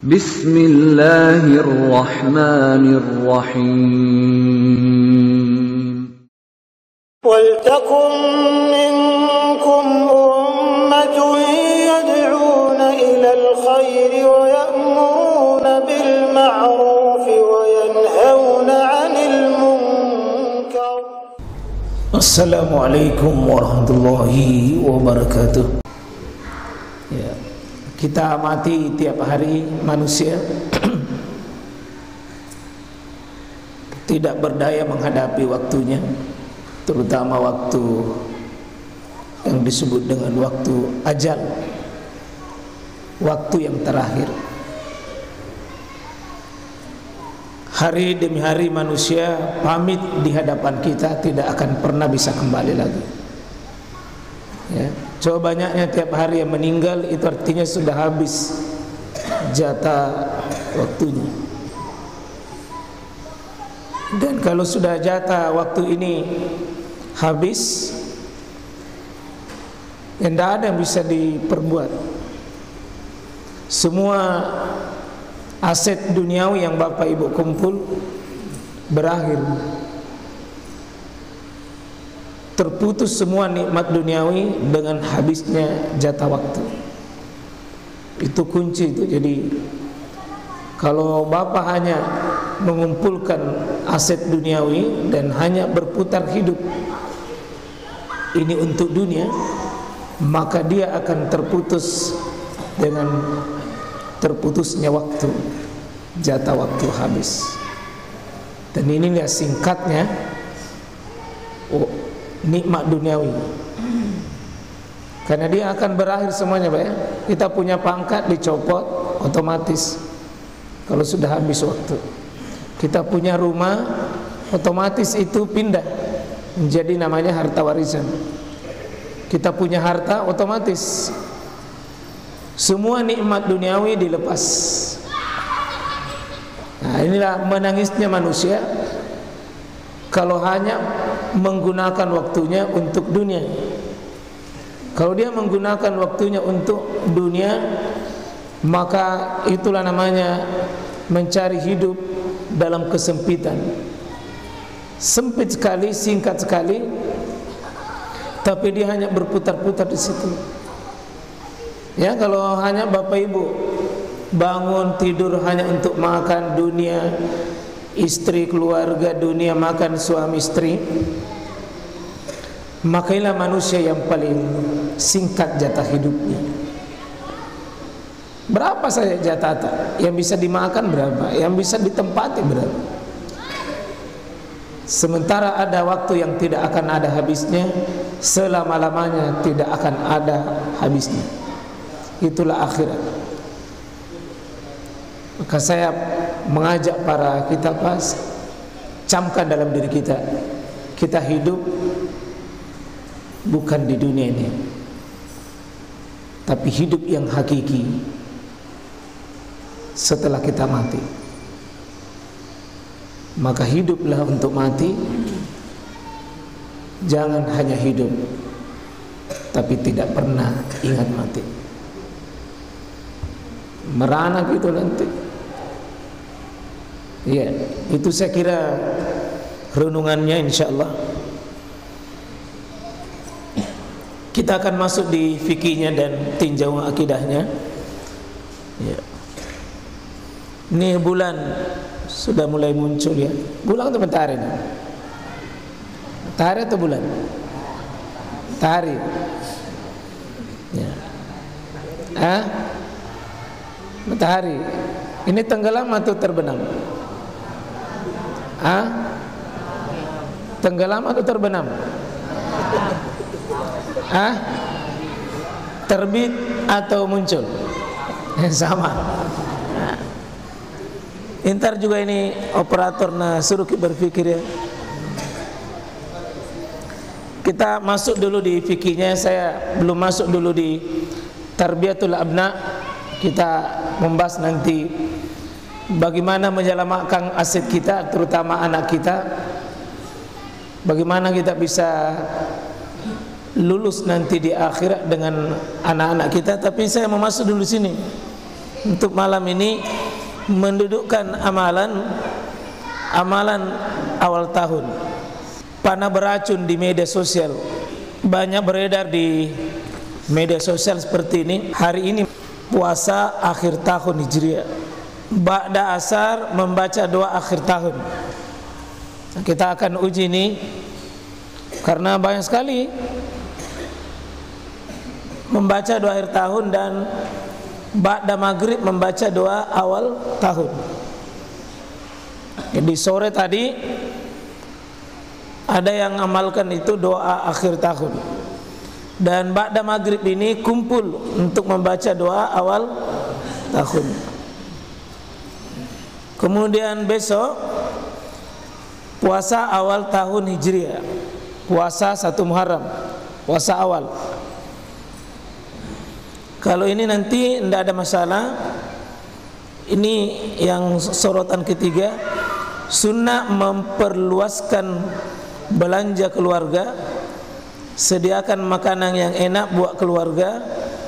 Bismillahirrahmanirrahim. وَلْتَكُنْ مِنْكُمْ أُمَّةٌ يَدْعُونَ إِلَى الْخَيْرِ وَيَأْمُرُونَ بِالْمَعْرُوفِ وَيَنْهَوْنَ عَنِ الْمُنْكَرِ. Assalamualaikum warahmatullahi wabarakatuh. Ya, kita amati tiap hari manusia tidak berdaya menghadapi waktunya, terutama waktu yang disebut dengan waktu ajal, waktu yang terakhir. Hari demi hari manusia pamit di hadapan kita, tidak akan pernah bisa kembali lagi. Ya, coba banyaknya tiap hari yang meninggal, itu artinya sudah habis jatah waktunya. Dan kalau sudah jatah waktu ini habis, ya tidak ada yang bisa diperbuat. Semua aset duniawi yang Bapak Ibu kumpul berakhir. Terputus semua nikmat duniawi dengan habisnya jatah waktu. Itu kunci itu. Jadi kalau Bapak hanya mengumpulkan aset duniawi dan hanya berputar hidup ini untuk dunia, maka dia akan terputus dengan terputusnya waktu, jatah waktu habis. Dan inilah singkatnya nikmat duniawi, karena dia akan berakhir semuanya, Pak ya. Kita punya pangkat dicopot otomatis kalau sudah habis waktu. Kita punya rumah otomatis itu pindah menjadi namanya harta warisan. Kita punya harta otomatis semua nikmat duniawi dilepas. Nah, inilah menangisnya manusia kalau hanya menggunakan waktunya untuk dunia. Kalau dia menggunakan waktunya untuk dunia, maka itulah namanya mencari hidup dalam kesempitan. Sempit sekali, singkat sekali, tapi dia hanya berputar-putar di situ. Ya, kalau hanya Bapak Ibu bangun tidur hanya untuk makan dunia, istri, keluarga, dunia, makan suami istri, maka inilah manusia yang paling singkat jatah hidupnya. Berapa saja jatah yang bisa dimakan, berapa yang bisa ditempati, berapa. Sementara ada waktu yang tidak akan ada habisnya, selama-lamanya tidak akan ada habisnya. Itulah akhirat. Maka saya mengajak para kita pas camkan dalam diri kita, kita hidup bukan di dunia ini, tapi hidup yang hakiki setelah kita mati. Maka hiduplah untuk mati. Jangan hanya hidup tapi tidak pernah ingat mati. Merana gitu nanti. Ya, itu saya kira renungannya, insyaallah. Kita akan masuk di fikihnya dan tinjau akidahnya. Ya. Ini bulan sudah mulai muncul ya. Bulan atau matahari? Matahari atau bulan? Matahari. Ya. Matahari. Ini tenggelam atau terbenam? Tenggelam atau terbenam? Terbit atau muncul? Sama. Ntar juga ini operator suruh berpikir ya. Kita masuk dulu di fikihnya. Saya belum masuk dulu di tarbiyatul abna. Kita membahas nanti bagaimana menyelamatkan aset kita, terutama anak kita. Bagaimana kita bisa lulus nanti di akhirat dengan anak-anak kita. Tapi saya mau masuk dulu sini. Untuk malam ini mendudukkan amalan awal tahun. Panah beracun di media sosial banyak beredar di media sosial seperti ini. Hari ini puasa akhir tahun Hijriah, ba'da asar membaca doa akhir tahun. Kita akan uji ini karena banyak sekali membaca doa akhir tahun dan ba'da maghrib membaca doa awal tahun. Jadi sore tadi ada yang amalkan itu doa akhir tahun, dan ba'da maghrib ini kumpul untuk membaca doa awal tahun. Kemudian besok puasa awal tahun Hijriah, puasa 1 Muharram, puasa awal. Kalau ini nanti tidak ada masalah. Ini yang sorotan ketiga, sunnah memperluaskan belanja keluarga, sediakan makanan yang enak buat keluarga,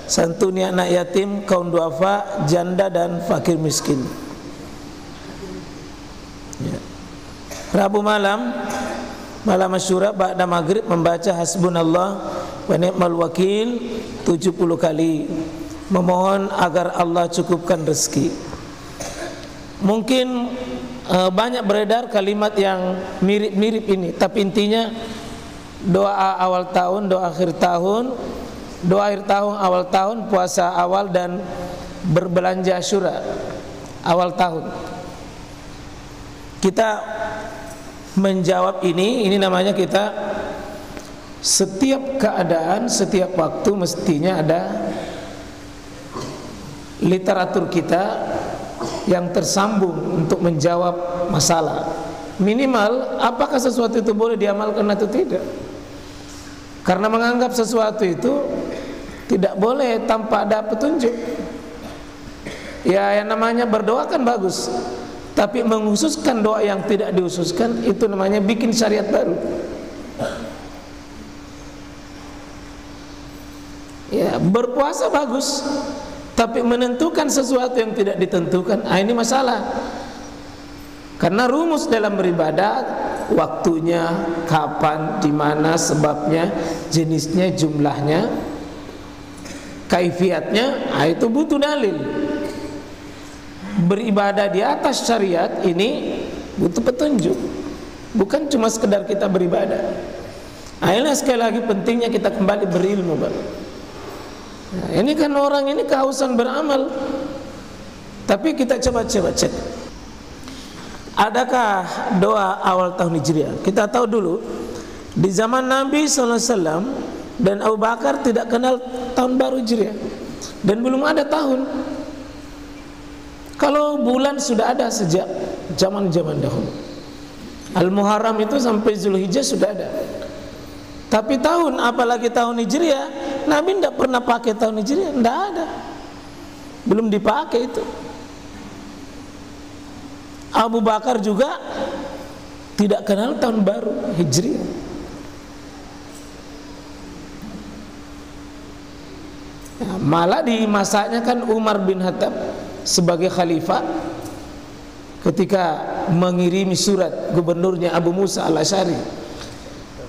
santuni anak yatim, kaum duafa, janda dan fakir miskin. Ya. Rabu malam Asyura ba'da maghrib membaca hasbunallah wa ni'mal wakil 70 kali, memohon agar Allah cukupkan rezeki. Mungkin banyak beredar kalimat yang mirip-mirip ini, tapi intinya doa awal tahun, doa akhir tahun, doa akhir tahun, awal tahun, puasa awal dan berbelanja Asyura awal tahun. Kita menjawab ini namanya kita setiap keadaan, setiap waktu mestinya ada literatur kita yang tersambung untuk menjawab masalah. Minimal apakah sesuatu itu boleh diamalkan atau tidak. Karena menganggap sesuatu itu tidak boleh tanpa ada petunjuk. Ya, yang namanya berdoa kan bagus, tapi menghususkan doa yang tidak dihususkan itu namanya bikin syariat baru. Ya, berpuasa bagus, tapi menentukan sesuatu yang tidak ditentukan, ini masalah. Karena rumus dalam beribadah, waktunya, kapan, di mana, sebabnya, jenisnya, jumlahnya, kaifiatnya, itu butuh dalil. Beribadah di atas syariat ini butuh petunjuk, bukan cuma sekedar kita beribadah. Akhirnya sekali lagi pentingnya kita kembali berilmu, Pak. Nah, ini kan orang ini kehausan beramal, tapi kita coba cek. Adakah doa awal tahun Hijriah? Kita tahu dulu di zaman Nabi SAW dan Abu Bakar tidak kenal tahun baru Hijriah, dan belum ada tahun. Kalau bulan sudah ada sejak zaman-zaman dahulu. Al-Muharram itu sampai Zulhijjah sudah ada. Tapi tahun, apalagi tahun Hijriah, Nabi tidak pernah pakai tahun Hijriah, tidak ada, belum dipakai itu. Abu Bakar juga tidak kenal tahun baru Hijriah. Ya, malah di masanya kan Umar bin Khattab sebagai khalifah ketika mengirimi surat gubernurnya Abu Musa al-Asy'ari.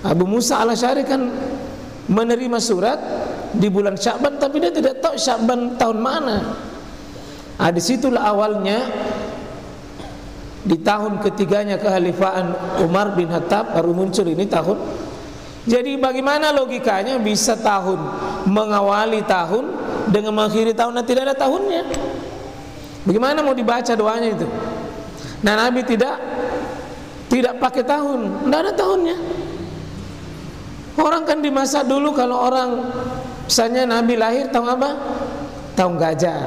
Abu Musa al-Asy'ari kan menerima surat di bulan Sya'ban, tapi dia tidak tahu Sya'ban tahun mana. Disitulah awalnya di tahun ketiganya kekhalifahan Umar bin Khattab baru muncul ini tahun. Jadi bagaimana logikanya bisa tahun mengawali tahun dengan mengakhiri tahun dan tidak ada tahunnya? Bagaimana mau dibaca doanya itu? Nah, Nabi tidak pakai tahun, tidak ada tahunnya. Orang kan di masa dulu kalau orang misalnya Nabi lahir tahun apa? Tahun gajah.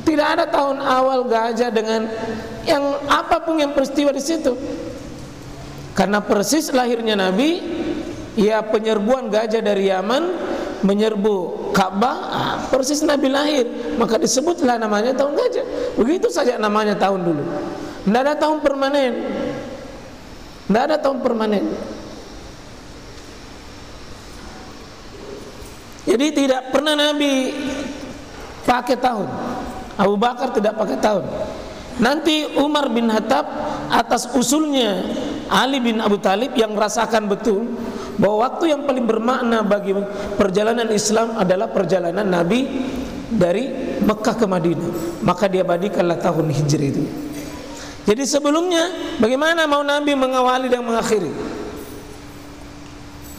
Tidak ada tahun awal gajah dengan yang apapun yang peristiwa di situ. Karena persis lahirnya Nabi, ya penyerbuan gajah dari Yaman menyerbu Ka'bah, persis Nabi lahir, maka disebutlah namanya tahun gajah. Begitu saja namanya tahun dulu. Tidak ada tahun permanen. Tidak ada tahun permanen. Jadi tidak pernah Nabi pakai tahun. Abu Bakar tidak pakai tahun. Nanti Umar bin Khattab atas usulnya Ali bin Abi Thalib yang merasakan betul bahwa waktu yang paling bermakna bagi perjalanan Islam adalah perjalanan Nabi dari Mekah ke Madinah, maka dia badikanlah tahun Hijri itu. Jadi sebelumnya bagaimana mau Nabi mengawali dan mengakhiri?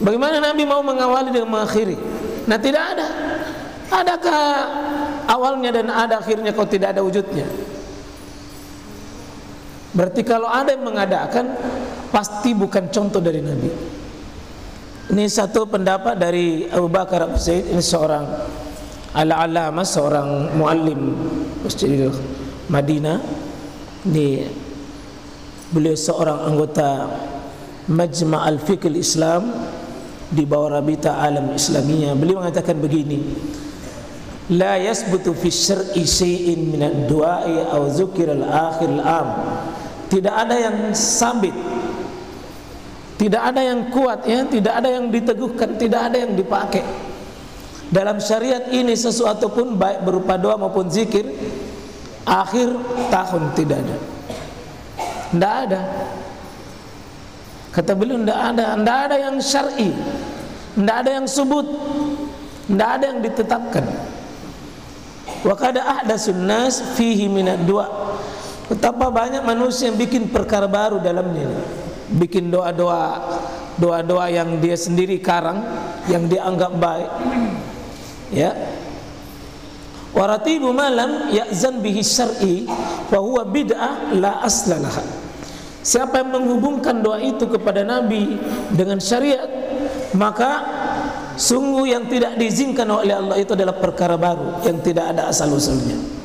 Bagaimana Nabi mau mengawali dan mengakhiri? Nah, tidak ada. Adakah awalnya dan ada akhirnya kalau tidak ada wujudnya? Berarti kalau ada yang mengadakan, pasti bukan contoh dari Nabi. Ini satu pendapat dari Abu Bakar As-Siddiq. Ini seorang al-alama, seorang muallim Masjidil Madinah. Ini beliau seorang anggota Majma' al-Fiqh al-Islam di bawah Rabita Alam Islamiyah. Beliau mengatakan begini: la yasbutu fi syar'i syai'in min ad-du'a'i aw dzukira al-akhir al-am. Tidak ada yang sabit, tidak ada yang kuat, ya, tidak ada yang diteguhkan, tidak ada yang dipakai dalam syariat ini sesuatu pun, baik berupa doa maupun zikir akhir tahun, tidak ada. Tidak ada. Kata beliau, tidak ada yang syar'i, tidak ada yang subut, tidak ada yang ditetapkan. Wa qad ahdatsun nas fihi minad du'a. Betapa banyak manusia yang bikin perkara baru dalamnya, bikin doa-doa yang dia sendiri karang, yang dia anggap baik, ya. Waratibu malam ya'zan bihi syar'i wa huwa bid'ah la aslalaha. Siapa yang menghubungkan doa itu kepada Nabi dengan syariat, maka sungguh yang tidak diizinkan oleh Allah itu adalah perkara baru yang tidak ada asal-usulnya.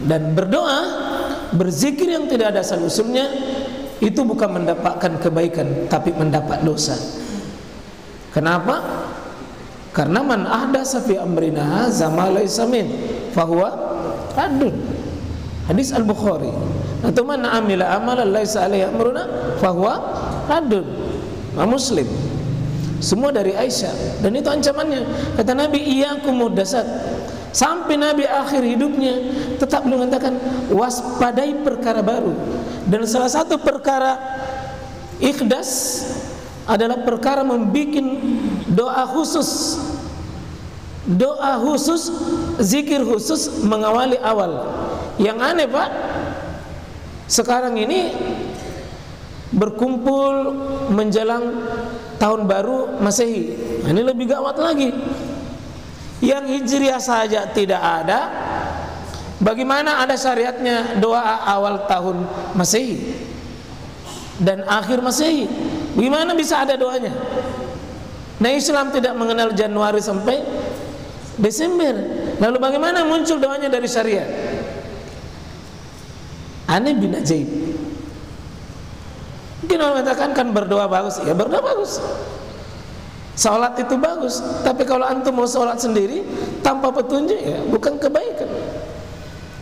Dan berdoa, berzikir yang tidak ada asal-usulnya itu bukan mendapatkan kebaikan, tapi mendapat dosa. Kenapa? Karena man ahdasa fi amrina hadza ma laysa min fahuwa raddun. Hadis Al-Bukhari. Atau man amila amalan laysa alaihi amruna fahuwa raddun. Muslim. Semua dari Aisyah, dan itu ancamannya. Kata Nabi, iyyakum muhdatsat. Sampai Nabi akhir hidupnya tetap beliau mengatakan, waspadai perkara baru. Dan salah satu perkara ikhdas adalah perkara membuat doa khusus, zikir khusus mengawali awal. Yang aneh, Pak, sekarang ini berkumpul menjelang tahun baru Masehi. Ini lebih gawat lagi. Yang Hijriah saja tidak ada, bagaimana ada syariatnya doa awal tahun Masehi dan akhir Masehi? Bagaimana bisa ada doanya? Nah, Islam tidak mengenal Januari sampai Desember. Lalu bagaimana muncul doanya dari syariat? Aneh bin ajaib. Mungkin orang mengatakan kan berdoa bagus. Ya, berdoa bagus, salat itu bagus, tapi kalau antum mau salat sendiri tanpa petunjuk, ya bukan kebaikan.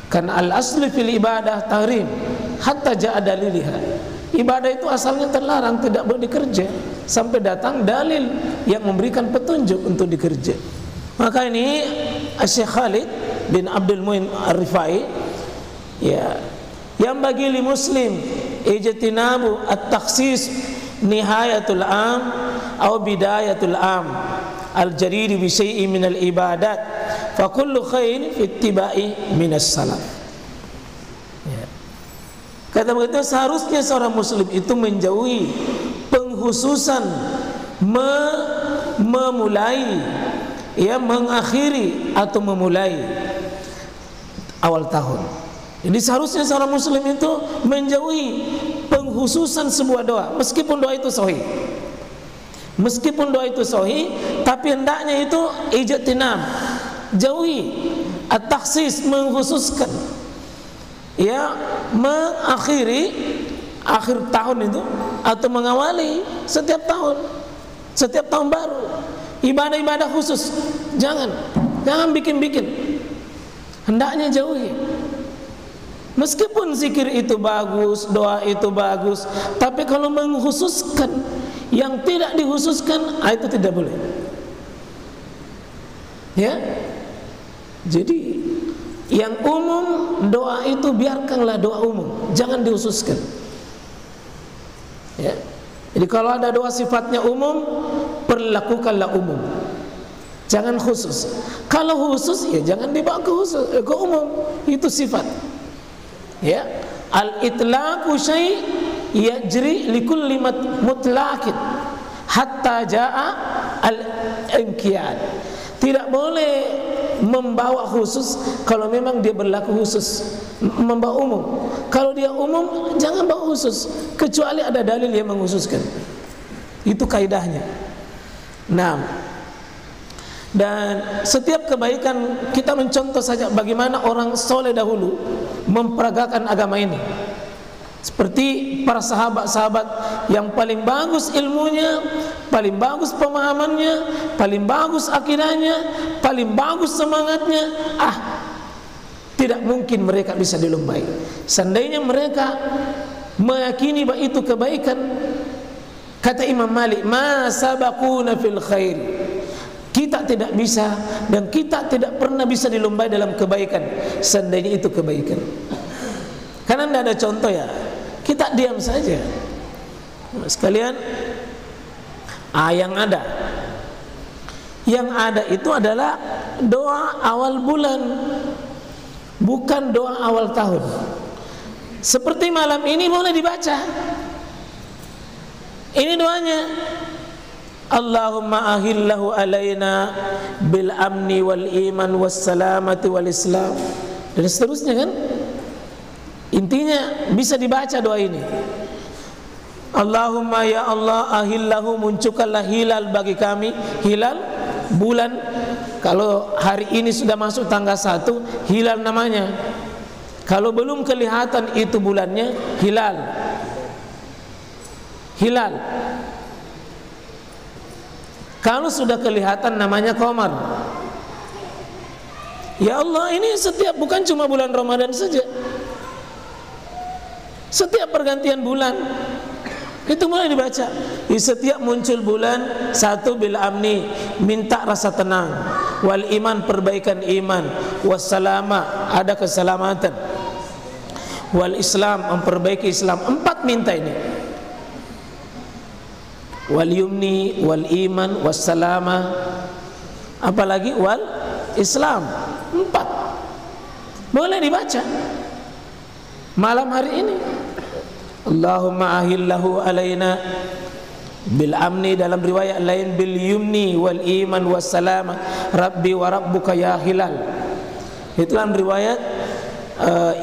Karena al-asli fil ibadah tahrim hatta ja'a daliliha. Ibadah itu asalnya terlarang, tidak boleh dikerja sampai datang dalil yang memberikan petunjuk untuk dikerja. Maka ini Syekh Khalid bin Abdul Muin Ar-Rifai, ya, yang bagi li muslim ijtinabu at-takhsis nihayatul am atau bidayatul am al-jariri bi syai'in min al-ibadat fa kullu khair fi ittiba'i minas salaf. Ya. Kata begitu, seharusnya seorang muslim itu menjauhi penghususan memulai, ya, mengakhiri atau memulai awal tahun. Jadi seharusnya seorang muslim itu menjauhi penghususan sebuah doa, meskipun doa itu sahih. Meskipun doa itu sahih, tapi hendaknya itu ijtinab, jauhi at-takhsis, mengkhususkan, ya, mengakhiri akhir tahun itu atau mengawali setiap tahun baru, ibadah-ibadah khusus. Jangan bikin-bikin, hendaknya jauhi. Meskipun zikir itu bagus, doa itu bagus, tapi kalau mengkhususkan yang tidak dikhususkan, itu tidak boleh. Ya, jadi Yang umum doa itu biarkanlah doa umum, jangan dihususkan. Ya. Jadi kalau ada doa sifatnya umum, perlakukanlah umum, jangan khusus. Kalau khusus ya jangan dibawa ke khusus, ke umum. Itu sifat. Ya, al-itlaqu syai' yajri likulli mutlaqin hatta jaa al-inqiyad. Tidak boleh membawa khusus kalau memang dia berlaku khusus, membawa umum. Kalau dia umum jangan bawa khusus kecuali ada dalil yang mengkhususkan. Itu kaidahnya. Nah, dan setiap kebaikan kita mencontoh saja bagaimana orang soleh dahulu memperagakan agama ini. Seperti para sahabat-sahabat yang paling bagus ilmunya, paling bagus pemahamannya, paling bagus akidahnya, paling bagus semangatnya. Tidak mungkin mereka bisa dilombai. Seandainya mereka meyakini bahwa itu kebaikan, kata Imam Malik, ma sabaquna fil khair. Kita tidak bisa dan kita tidak pernah bisa dilombai dalam kebaikan seandainya itu kebaikan. Karena tidak ada contoh ya, kita diam saja. Sekalian, yang ada itu adalah doa awal bulan, bukan doa awal tahun. Seperti malam ini boleh dibaca. Ini doanya, Allahumma ahillahu alaina bil amni wal iman was salamati wal islam, dan seterusnya kan. Intinya bisa dibaca doa ini. Allahumma ya Allah ahillahu, munculkanlah hilal bagi kami, hilal bulan. Kalau hari ini sudah masuk tanggal 1, hilal namanya. Kalau belum kelihatan itu bulannya, hilal. Hilal. Kalau sudah kelihatan namanya qamar. Ya Allah, ini setiap, bukan cuma bulan Ramadan saja, setiap pergantian bulan itu mulai dibaca. Di setiap muncul bulan, 1 bil amni, minta rasa tenang, wal iman, perbaikan iman, wassalama, ada keselamatan, wal islam, memperbaiki Islam. 4 minta ini, wal yumni, wal iman, wassalama, apalagi wal islam. 4 boleh dibaca malam hari ini. Allahumma ahillahu alaina bil amni, dalam riwayat lain bil yumni wal iman was salama, rabbi wa rabbuka ya hilal. Itu dalam riwayat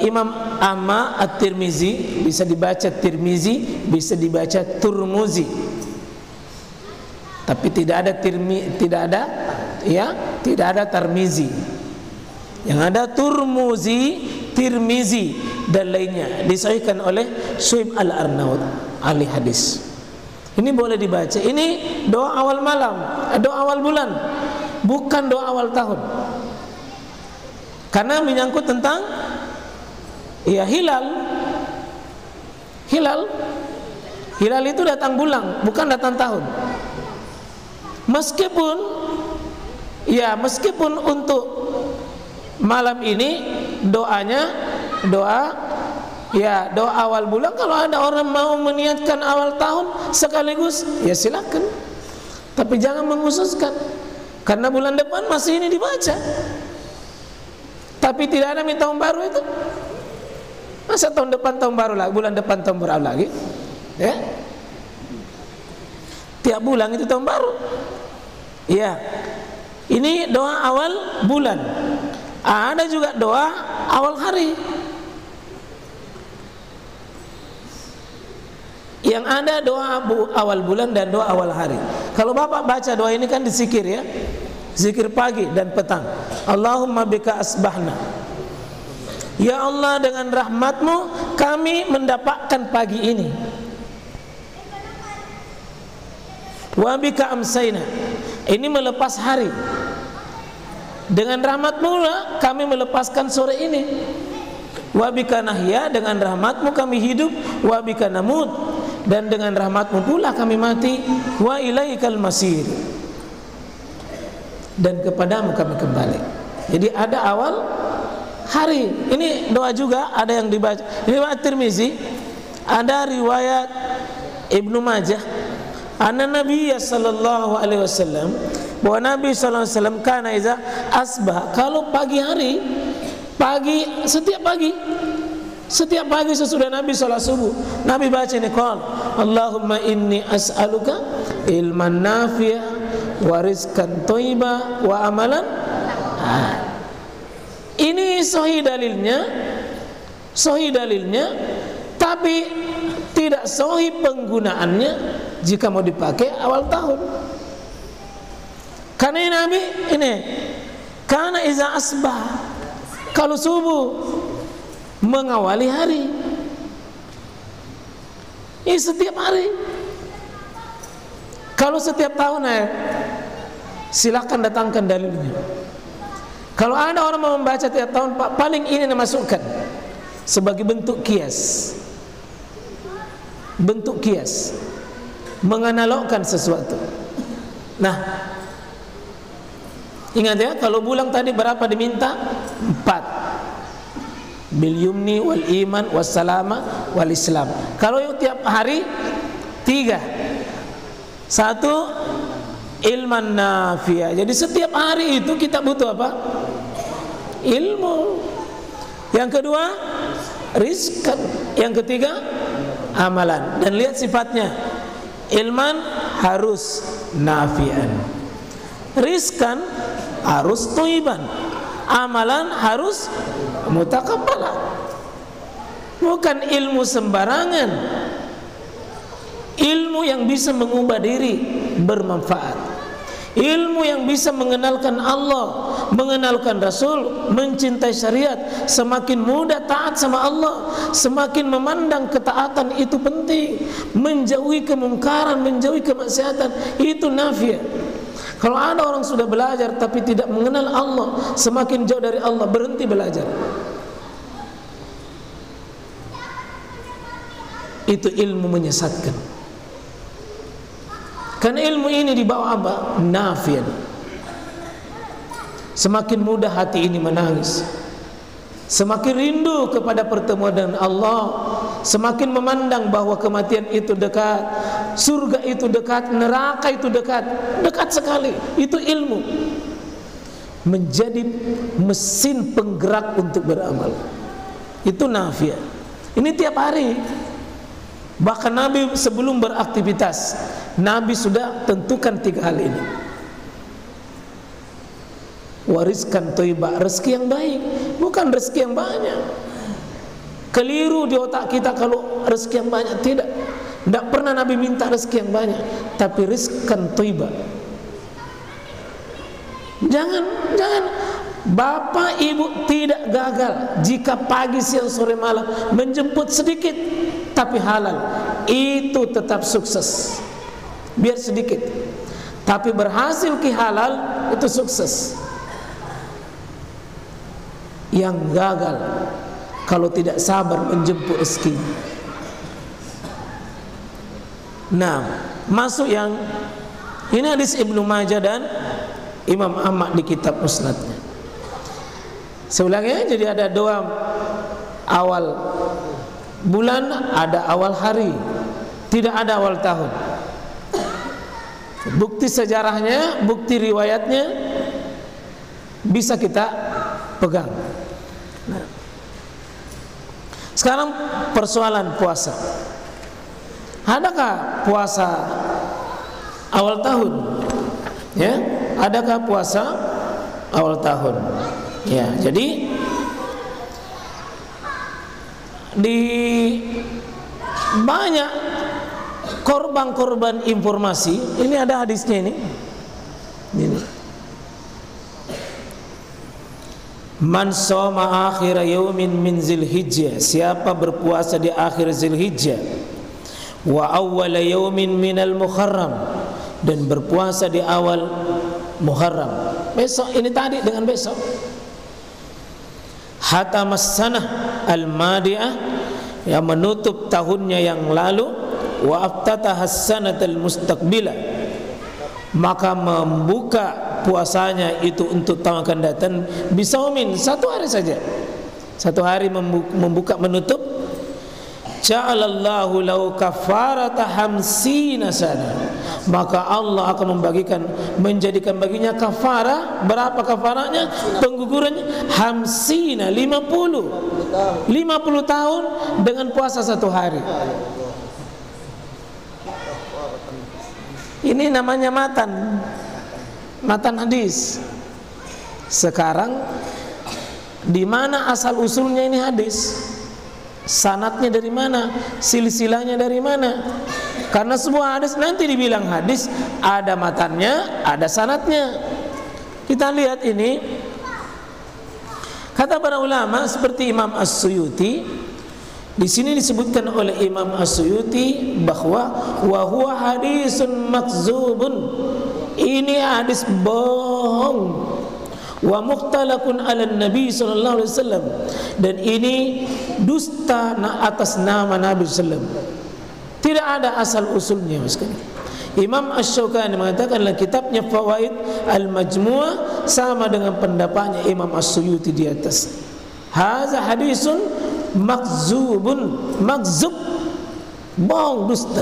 Imam Ahmad At-Tirmizi, bisa dibaca Tirmizi, bisa dibaca Turmuzi. Tapi tidak ada tidak ada Tarmizi. Yang ada Turmuzi, Tirmizi dan lainnya, disahihkan oleh Syuaib Al-Arnaud ahli hadis. Ini boleh dibaca. Ini doa awal malam, doa awal bulan, bukan doa awal tahun. Karena menyangkut tentang ya hilal. Hilal itu datang bulan, bukan datang tahun. Meskipun untuk malam ini doanya doa awal bulan. Kalau ada orang mau meniatkan awal tahun sekaligus, ya silakan. Tapi jangan mengkhususkan, karena bulan depan masih ini dibaca. Tapi tidak ada tahun baru itu. Masa tahun depan tahun baru lagi, bulan depan tahun baru lagi? Ya. Tiap bulan itu tahun baru. Ya. Ini doa awal bulan. Ada juga doa awal hari. Yang ada doa awal bulan dan doa awal hari. Kalau Bapak baca doa ini kan dizikir ya, zikir pagi dan petang. Allahumma bika asbahna, ya Allah, dengan rahmatmu kami mendapatkan pagi ini. Wa bika amsayna, ini melepas hari. Dengan rahmatmu lah kami melepaskan sore ini. Wa bika nahya, dengan rahmatmu kami hidup. Wa bika namut, dan dengan rahmatmu pula kami mati. Wa ilaikal masir, dan kepadamu kami kembali. Jadi ada awal hari. Ini doa juga ada yang dibaca. Ini riwayat Tirmizi, ada riwayat Ibnu Majah. Anna Nabi sallallahu alaihi wasallam, bahwa Nabi sallallahu alaihi wasallam kana iza asbah, kalau pagi hari, setiap pagi sesudah Nabi salat subuh, Nabi baca ini qol, Allahumma inni as'aluka ilman nafi'a wa rizqan thayyiba wa amalan. Ini sahih dalilnya, tapi tidak sahih penggunaannya jika mau dipakai awal tahun. Karena Nabi ini karena iza asbah, kalau subuh mengawali hari. Ini setiap hari. Kalau setiap tahun silakan datangkan dalilnya. Kalau ada orang mau membaca tiap tahun, paling ini dimasukkan sebagai bentuk kias. Bentuk kias, menganalogkan sesuatu. Nah, ingat ya, kalau bulan tadi berapa diminta? 4. Bil yumni wal iman was salama wal islam. Kalau tiap hari 3. 1 ilman nafi'a. Jadi setiap hari itu kita butuh apa? Ilmu. Yang kedua rizqan. Yang ketiga amalan. Dan lihat sifatnya. Ilman harus nafi'an, rizqan harus thayyiban, amalan harus mutakabbalan. Bukan ilmu sembarangan, ilmu yang bisa mengubah diri bermanfaat, ilmu yang bisa mengenalkan Allah, mengenalkan Rasul, mencintai syariat. Semakin mudah taat sama Allah, semakin memandang ketaatan itu penting, menjauhi kemungkaran, menjauhi kemaksiatan, itu nafi'. Kalau ada orang sudah belajar tapi tidak mengenal Allah, semakin jauh dari Allah, berhenti belajar. Itu ilmu menyesatkan. Karena ilmu ini dibawa apa? Nafian. Semakin mudah hati ini menangis, semakin rindu kepada pertemuan dengan Allah, semakin memandang bahwa kematian itu dekat, surga itu dekat, neraka itu dekat, dekat sekali. Itu ilmu, menjadi mesin penggerak untuk beramal. Itu nafian. Ini tiap hari. Bahkan Nabi sebelum beraktivitas, Nabi sudah tentukan 3 hal ini. Wariskan thayyibah, rezeki yang baik, bukan rezeki yang banyak. Keliru di otak kita kalau rezeki yang banyak. Tidak pernah Nabi minta rezeki yang banyak, tapi rizqan thayyibah. Jangan Bapak Ibu tidak gagal jika pagi, siang, sore, malam menjemput sedikit tapi halal, itu tetap sukses. Biar sedikit tapi berhasil ki halal, itu sukses. Yang gagal kalau tidak sabar menjemput rezeki. Nah, masuk yang ini hadis Ibnu Majah dan Imam Ahmad di kitab Musnadnya. Seulangnya, jadi ada 2 awal bulan, ada awal hari, tidak ada awal tahun. Bukti sejarahnya, bukti riwayatnya bisa kita pegang. Nah, sekarang persoalan puasa. Adakah puasa awal tahun? Ya, adakah puasa awal tahun? Ya, jadi di banyak korban informasi, ini ada hadisnya ini. Man shoma akhir yaumin min Zulhijjah, siapa berpuasa di akhir Zulhijjah, wa awwal yaumin minal Muharram, dan berpuasa di awal Muharram. Besok ini tadi dengan besok. Hatamas sanah al-madiyah, yang menutup tahunnya yang lalu, wa aftatahas sanatal mustaqbilah, maka membuka puasanya itu untuk tahun akan datang, bisaumin, 1 hari saja, Satu hari membuka menutup. Ja'alallahu lahu kafarata hamsina sana. Maka Allah akan menjadikan baginya kafara. Berapa kafaranya? Penggugurannya hamsina, 50 tahun dengan puasa satu hari. Ini namanya matan hadis. Sekarang di mana asal usulnya ini hadis? Sanadnya dari mana? Silsilahnya dari mana? Karena semua hadis nanti dibilang hadis, ada matannya, ada sanadnya. Kita lihat ini. Kata para ulama seperti Imam As-Suyuti, di sini disebutkan oleh Imam As-Suyuti bahwa wa huwa hadisun makzubun. Ini hadis bohong. Wa mukhtalaqun 'ala Nabi sallallahu alaihi wasallam, dan ini dusta atas nama Nabi sallallahu alaihi wasallam. Tidak ada asal usulnya sekali. Imam Asy-Syaukani mengatakan dalam kitabnya Fawaid Al-Majmu'ah sama dengan pendapatnya Imam As-Suyuti di atas. Hadza hadisun makzubun, makzub, bohong, dusta.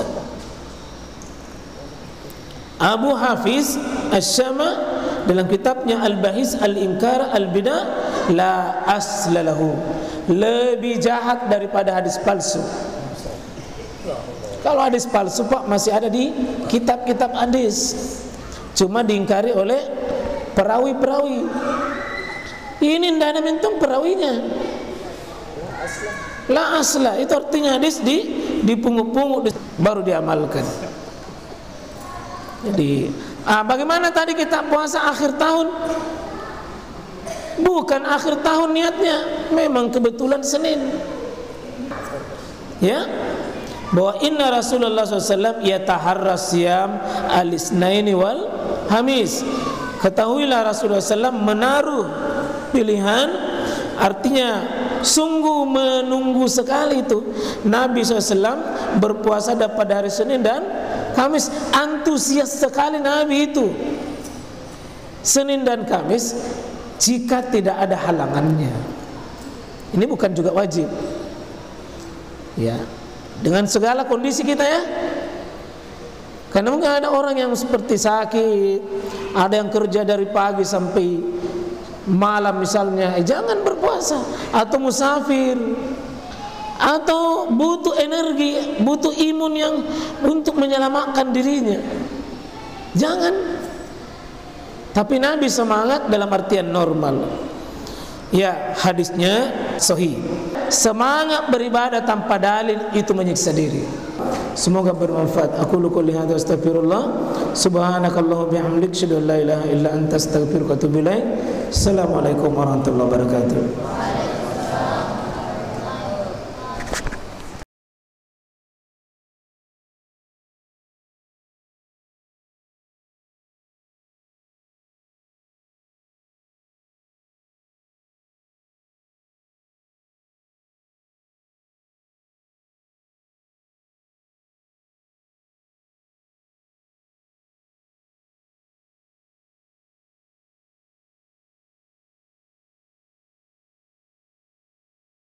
Abu Hafiz Asy-Syama dalam kitabnya Al-Bahis Al-Inkar Al-Bidah, la aslalahu, lebih jahat daripada hadis palsu. Kalau hadis palsu Pak masih ada di kitab-kitab hadis, cuma diingkari oleh perawi-perawi. Ini tidak ada mentung perawinya. La asla itu artinya hadis dipungut-pungut baru diamalkan. Jadi bagaimana tadi kita puasa akhir tahun? Bukan akhir tahun niatnya, memang kebetulan Senin. Ya, bahwa inna Rasulullah SAW yataharra siyam al-isnaini wal hamis. Ketahuilah Rasulullah SAW menaruh pilihan, artinya sungguh menunggu sekali itu Nabi SAW berpuasa pada hari Senin dan Kamis. Antusias sekali Nabi itu Senin dan Kamis jika tidak ada halangannya. Ini bukan juga wajib, ya, dengan segala kondisi kita, ya. Karena mungkin ada orang yang seperti sakit, ada yang kerja dari pagi sampai malam misalnya, jangan berpuasa. Atau musafir, atau butuh energi, butuh imun yang untuk menyelamatkan dirinya, jangan. Tapi Nabi semangat dalam artian normal. Ya, hadisnya sahih. Semangat beribadah tanpa dalil itu menyiksa diri. Semoga bermanfaat. Aku qouli hadza astaghfirullah. Subhanakallahumma bihamdika asyhadu an la ilaha illa anta astaghfiruka wa atubu ilaik. Assalamualaikum warahmatullahi wabarakatuh.